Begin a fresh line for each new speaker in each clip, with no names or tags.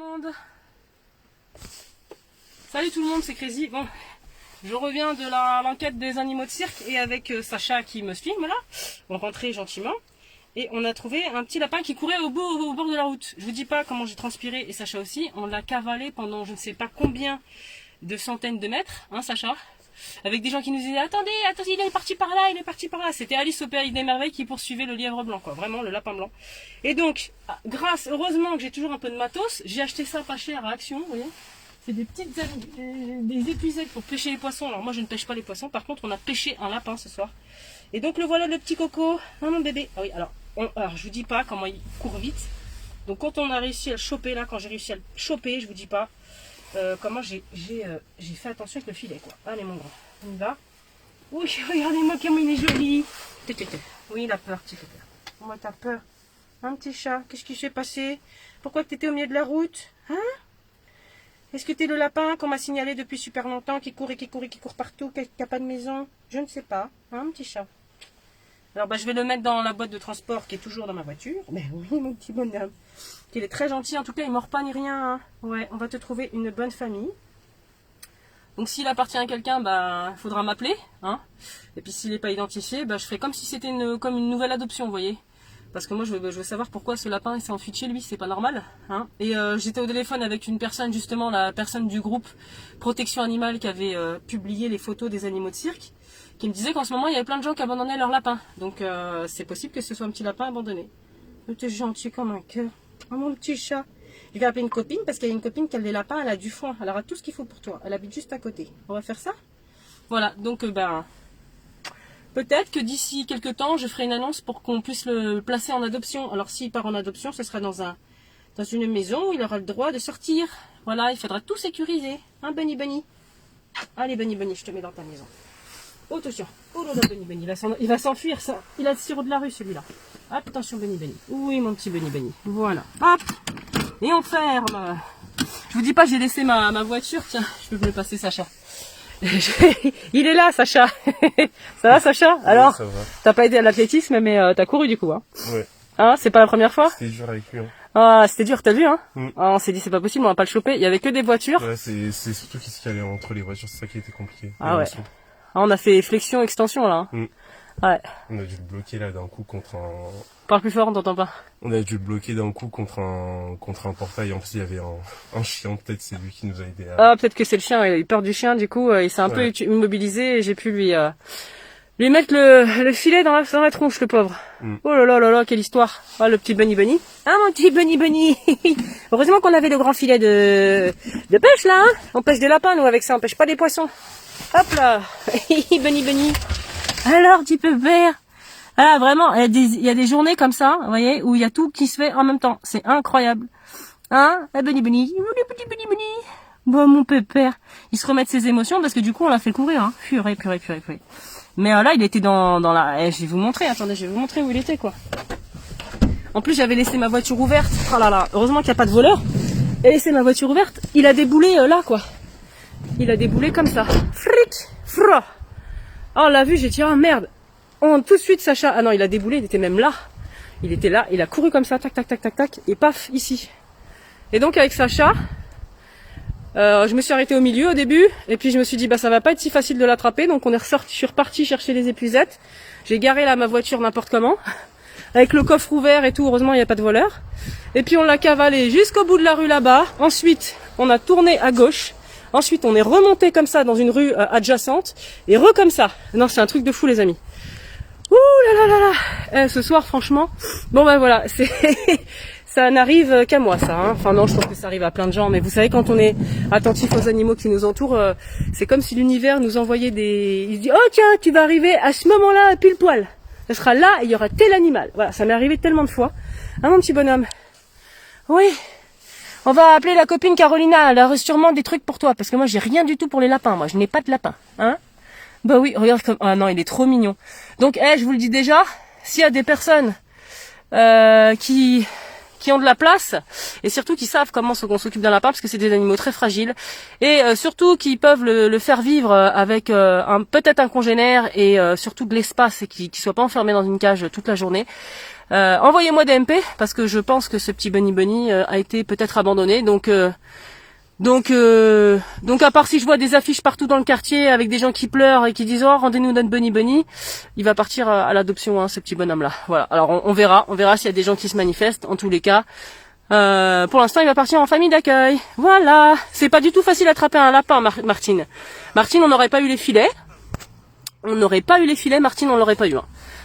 monde. Salut tout le monde, c'est Crazy. Bon, je reviens de l'enquête des animaux de cirque et avec Sacha qui me filme là. On rentrait gentiment et on a trouvé un petit lapin qui courait au bord de la route. Je vous dis pas comment j'ai transpiré et Sacha aussi. On l'a cavalé pendant je ne sais pas combien de centaines de mètres, hein Sacha, avec des gens qui nous disaient attendez, il est parti par là, il est parti par là. C'était Alice au Pays des Merveilles qui poursuivait le lièvre blanc, quoi, vraiment le lapin blanc. Et donc, heureusement que j'ai toujours un peu de matos, j'ai acheté ça pas cher à Action, vous voyez. C'est des petites des épuisettes pour pêcher les poissons. Alors moi je ne pêche pas les poissons, par contre on a pêché un lapin ce soir. Et donc le voilà le petit coco, hein, mon bébé. Ah oui, alors je vous dis pas comment il court vite. Donc quand on a réussi à le choper là, quand j'ai réussi à le choper, je vous dis pas comment j'ai fait attention avec le filet quoi. Allez mon grand, on y va. Oui, regardez-moi comme il est joli. Oui, il a peur, petit pépère. Moi t'as peur. Un petit chat, qu'est-ce qui s'est passé? Pourquoi tu étais au milieu de la route? Hein? Est-ce que t'es le lapin qu'on m'a signalé depuis super longtemps, qui court et qui court et qui court partout, qui n'a pas de maison? Je ne sais pas, hein, petit chat. Alors je vais le mettre dans la boîte de transport qui est toujours dans ma voiture. Mais oui, mon petit bonhomme. Il est très gentil, en tout cas il ne mord pas ni rien. Hein. Ouais, on va te trouver une bonne famille. Donc s'il appartient à quelqu'un, il faudra m'appeler. Hein. Et puis s'il n'est pas identifié, je ferai comme si c'était comme une nouvelle adoption, vous voyez. Parce que moi je veux savoir pourquoi ce lapin s'est enfui de chez lui, c'est pas normal. Hein. Et j'étais au téléphone avec une personne, justement la personne du groupe Protection Animale qui avait publié les photos des animaux de cirque, qui me disait qu'en ce moment il y avait plein de gens qui abandonnaient leurs lapins. Donc c'est possible que ce soit un petit lapin abandonné. T'es gentil comme un cœur. Oh mon petit chat. Je vais appeler une copine parce qu'il y a une copine qui a des lapins, elle a du foin, elle aura tout ce qu'il faut pour toi. Elle habite juste à côté. On va faire ça? Voilà, donc peut-être que d'ici quelques temps, je ferai une annonce pour qu'on puisse le placer en adoption. Alors s'il part en adoption, ce sera dans une maison où il aura le droit de sortir. Voilà, il faudra tout sécuriser. Hein, Bunny Bunny? Allez, Bunny Bunny, je te mets dans ta maison. Oh, attention. Oh là là, Bunny Bunny, il va s'enfuir, ça. Il a le sirop de la rue, celui-là. Hop, attention, Bunny Bunny. Oui, mon petit Bunny Bunny. Voilà. Hop. Et on ferme. Je vous dis pas, j'ai laissé ma voiture. Tiens, je peux me le passer, Sacha. Il est là, Sacha. Ça va, Sacha? Alors, oui, t'as pas aidé à l'athlétisme, mais t'as couru du coup, hein? Ouais. Hein, c'est pas la première fois?
C'était dur avec lui, hein.
Ah, c'était dur, t'as vu, hein? Ah, on s'est dit, c'est pas possible, on va pas le choper. Il y avait que des voitures.
Ouais, c'est surtout qu'il se calait entre les voitures, c'est ça qui était compliqué.
Ah ouais. Ah, on a fait flexion, extension, là. Hein. Ouais.
On a dû le bloquer, là, d'un coup, contre un...
Parle plus fort, on t'entend pas.
On a dû le bloquer d'un coup contre un portail. En plus, il y avait un chien, peut-être c'est lui qui nous a aidé à...
Ah, peut-être que c'est le chien, il a eu peur du chien, du coup, il s'est un peu immobilisé et j'ai pu lui mettre le filet dans la tronche, le pauvre. Oh là là là là, quelle histoire. Ah, le petit Bunny Bunny. Ah, mon petit Bunny Bunny. Heureusement qu'on avait le grand filet de pêche, là, hein. On pêche des lapins, nous, avec ça, on pêche pas des poissons. Hop là. Bunny Bunny. Alors, petit pépère. Ah, vraiment, il y a des journées comme ça, vous voyez, où il y a tout qui se fait en même temps. C'est incroyable. Hein? Ah, Bunny Bunny. Bunny Bunny. Bon, mon pépère. Il se remet de ses émotions parce que du coup, on l'a fait courir, hein. Purée. Mais là, il était dans la... je vais vous montrer, attendez, je vais vous montrer où il était, quoi. En plus, j'avais laissé ma voiture ouverte. Oh là là, heureusement qu'il n'y a pas de voleur. J'ai laissé ma voiture ouverte. Il a déboulé là, quoi. Il a déboulé comme ça. Fric, fro. Oh, on l'a vu, j'ai dit, oh merde. Oh, tout de suite, Sacha. Ah non, il a déboulé, il était même là. Il était là, il a couru comme ça, tac, tac, tac, tac, tac, et paf, ici. Et donc, avec Sacha, je me suis arrêtée au milieu au début, et puis je me suis dit, ça va pas être si facile de l'attraper, donc je suis reparti chercher les épuisettes. J'ai garé là ma voiture n'importe comment, avec le coffre ouvert et tout, heureusement il n'y a pas de voleur. Et puis on l'a cavalé jusqu'au bout de la rue là-bas. Ensuite, on a tourné à gauche. Ensuite, on est remonté comme ça dans une rue adjacente, et comme ça. Non, c'est un truc de fou, les amis. Ouh là là là là. Ce soir, franchement, bon voilà, ça n'arrive qu'à moi, ça. Hein. Enfin non, je pense que ça arrive à plein de gens, mais vous savez, quand on est attentif aux animaux qui nous entourent, c'est comme si l'univers nous envoyait il se dit, oh tiens, tu vas arriver à ce moment-là, pile poil. Ce sera là, et il y aura tel animal. Voilà, ça m'est arrivé tellement de fois. Hein, mon petit bonhomme? Oui. On va appeler la copine Carolina, elle a sûrement des trucs pour toi, parce que moi, j'ai rien du tout pour les lapins. Moi, je n'ai pas de lapin. Hein? Bah oui, regarde comme... Ah non, il est trop mignon. Donc, je vous le dis déjà, s'il y a des personnes qui qui ont de la place et surtout qui savent comment on s'occupe d'un lapin parce que c'est des animaux très fragiles et surtout qui peuvent le faire vivre avec peut-être un congénère et surtout de l'espace et qui soit pas enfermé dans une cage toute la journée. Envoyez-moi des MP parce que je pense que ce petit bunny a été peut-être abandonné. Donc à part si je vois des affiches partout dans le quartier avec des gens qui pleurent et qui disent oh rendez-nous notre bunny, il va partir à l'adoption ce petit bonhomme là. Voilà. Alors on verra s'il y a des gens qui se manifestent. En tous les cas, pour l'instant il va partir en famille d'accueil. Voilà. C'est pas du tout facile à attraper un lapin, Martine. Martine, on n'aurait pas eu les filets. Martine, on l'aurait pas eu.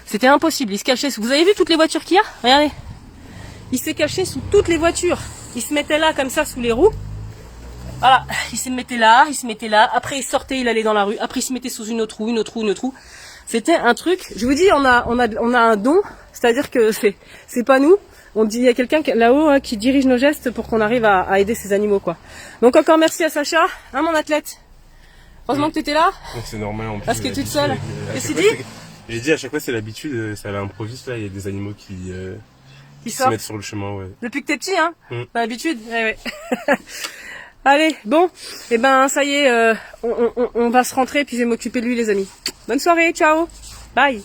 C'était impossible. Il se cachait. Vous avez vu toutes les voitures qu'il y a? Regardez. Il s'est caché sous toutes les voitures. Il se mettait là comme ça sous les roues. Voilà, il se mettait là, après il sortait, il allait dans la rue, après il se mettait sous une autre roue. C'était un truc, je vous dis, on a un don, c'est-à-dire que c'est pas nous, on dit, il y a quelqu'un là-haut qui dirige nos gestes pour qu'on arrive à aider ces animaux, quoi. Donc encore merci à Sacha, mon athlète. Heureusement que tu étais là.
C'est normal en plus.
Parce que tu es seule. Qu'est-ce que tu dis?
J'ai dit à chaque fois c'est l'habitude, ça improvise là, il y a des animaux qui se mettent sur le chemin, ouais.
Depuis que t'es petit, T'as l'habitude, ouais. Allez, bon, ça y est, on va se rentrer puis je vais m'occuper de lui les amis. Bonne soirée, ciao, bye.